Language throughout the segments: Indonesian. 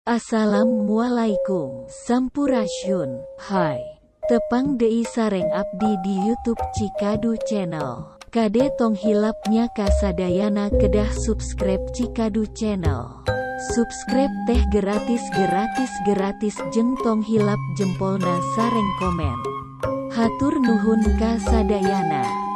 Assalamualaikum Sampurasyun. Hai, tepang deui sareng abdi di YouTube Cikadu Channel. Kade tong hilapnya kasadayana kedah subscribe Cikadu Channel. Subscribe teh gratis jeng tong hilap jempolna sareng komen. Hatur nuhun kasadayana.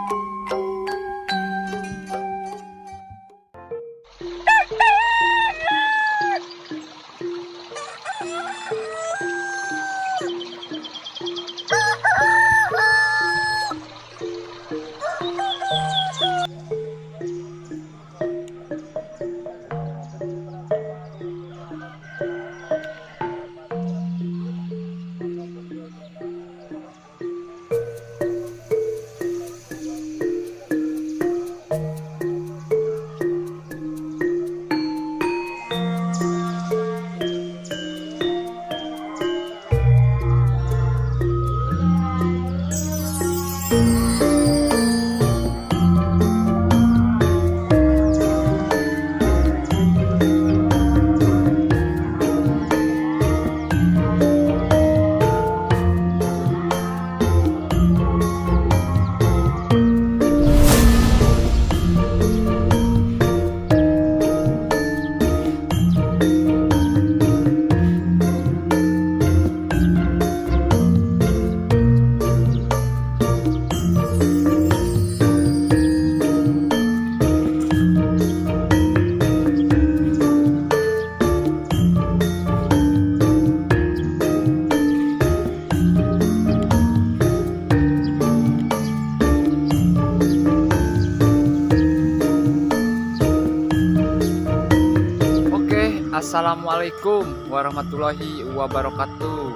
Assalamualaikum warahmatullahi wabarakatuh.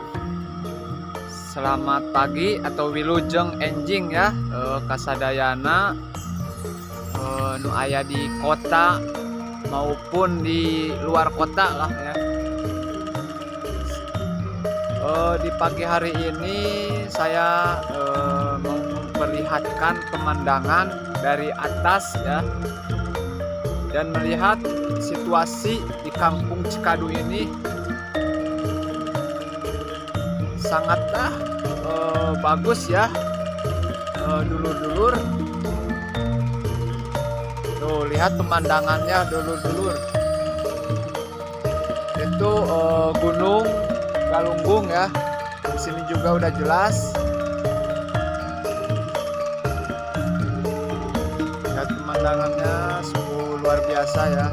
Selamat pagi atau wilujeng enjing ya, kasadayana nu aya di kota maupun di luar kota lah ya. Di pagi hari ini saya mau memperlihatkan pemandangan dari atas ya, dan melihat situasi di kampung Cikadu ini sangatlah bagus ya, dulur-dulur. Tuh lihat pemandangannya dulur-dulur. Itu Gunung Galunggung ya. Di sini juga udah jelas. Lihat pemandangannya sungguh luar biasa ya.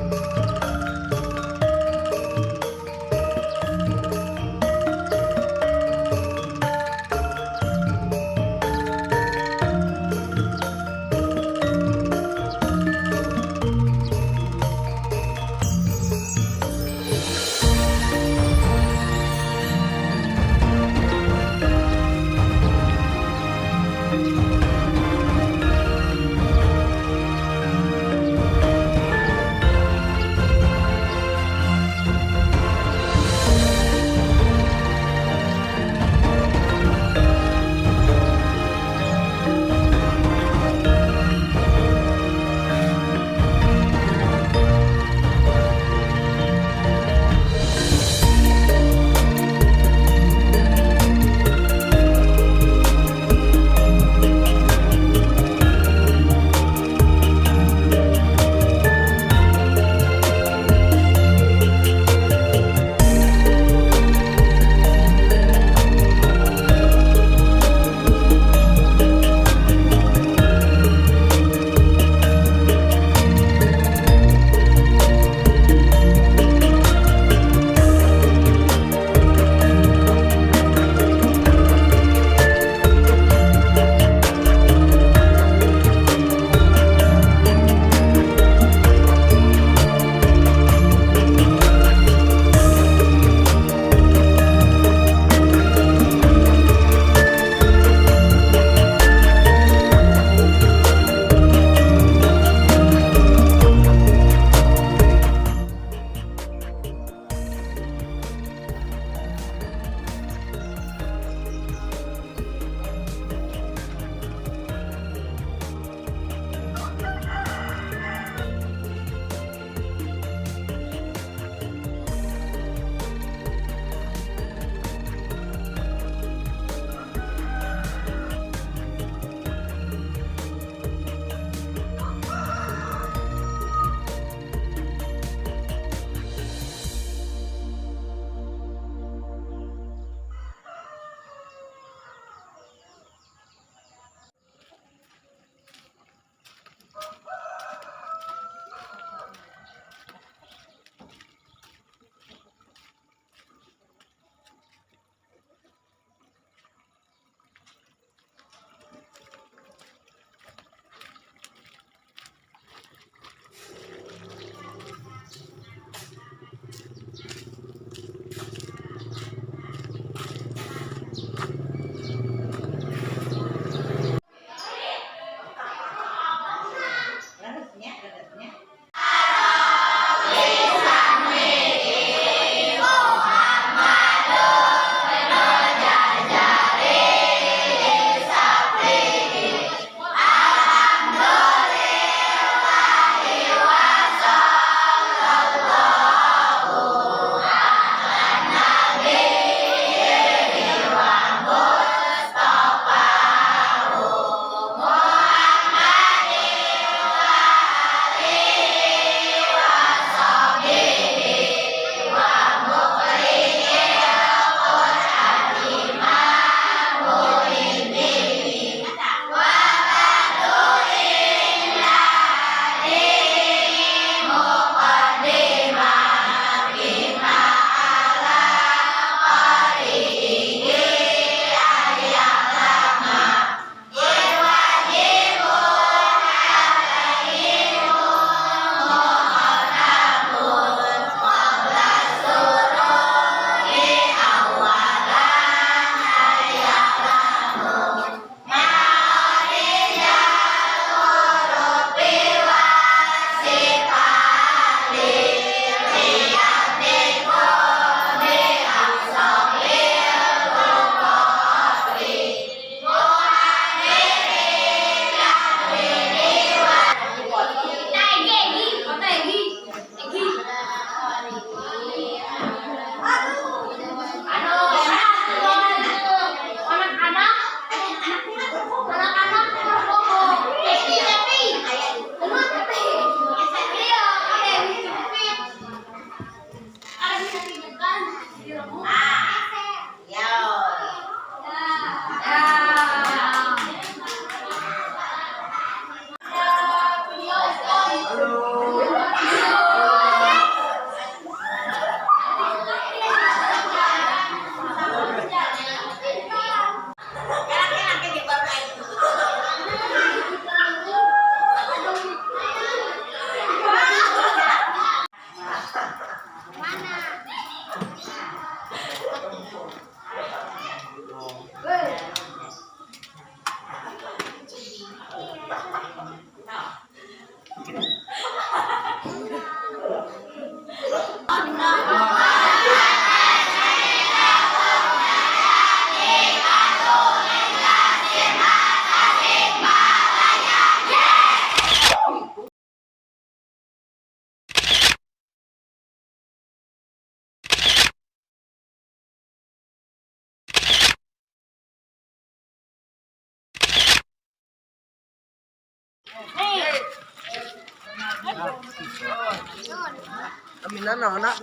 Aminan anak.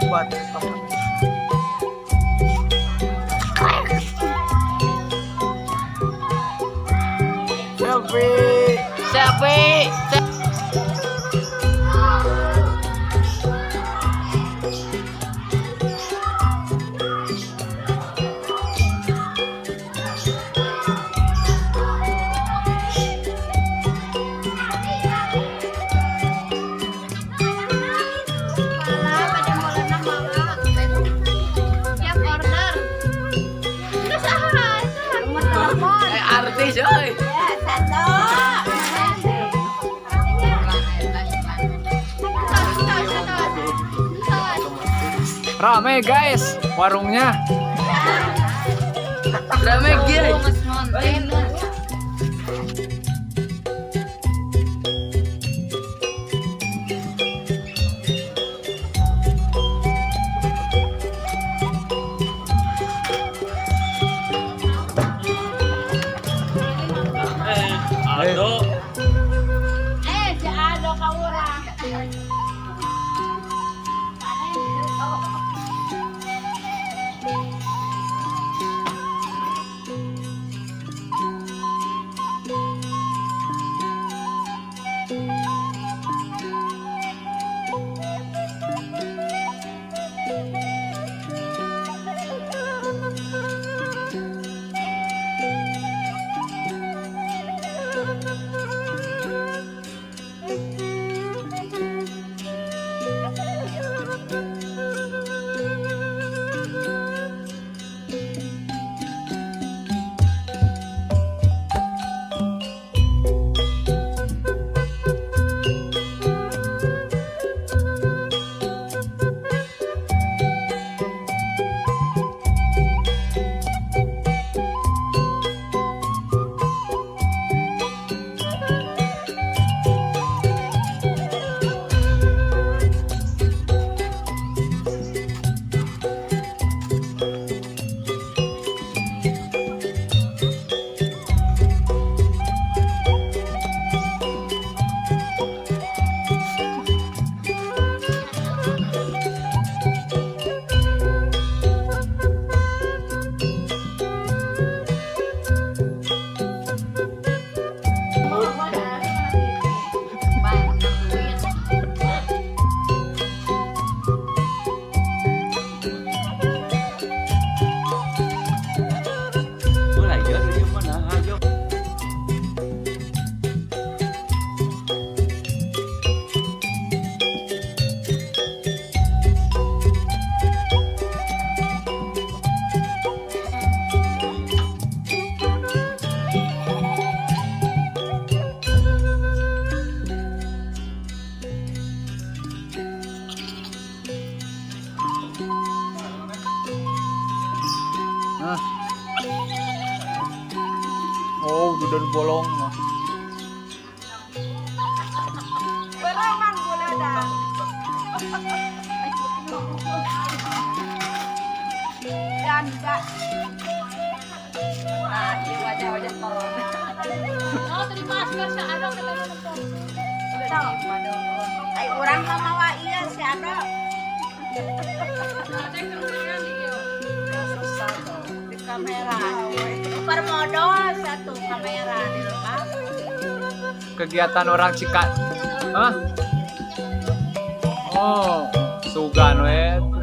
Buat selfie. Selfie. Artis oi. Rame guys, warungnya. Rame guys. Aldo. Si Aldo ka urang. Oh, udah bolong. Beraman gula dah. Dan enggak. Nah, ini wajah-wajah tolong. Oh, terima masker si Ado kita nonton. Udah terima dong. Ay, orang mah wa iya si Ado. Susah tuh di kamera. Permodal satu kamera di depan. Kegiatan orang Cikat. Hah? Oh, sugan we.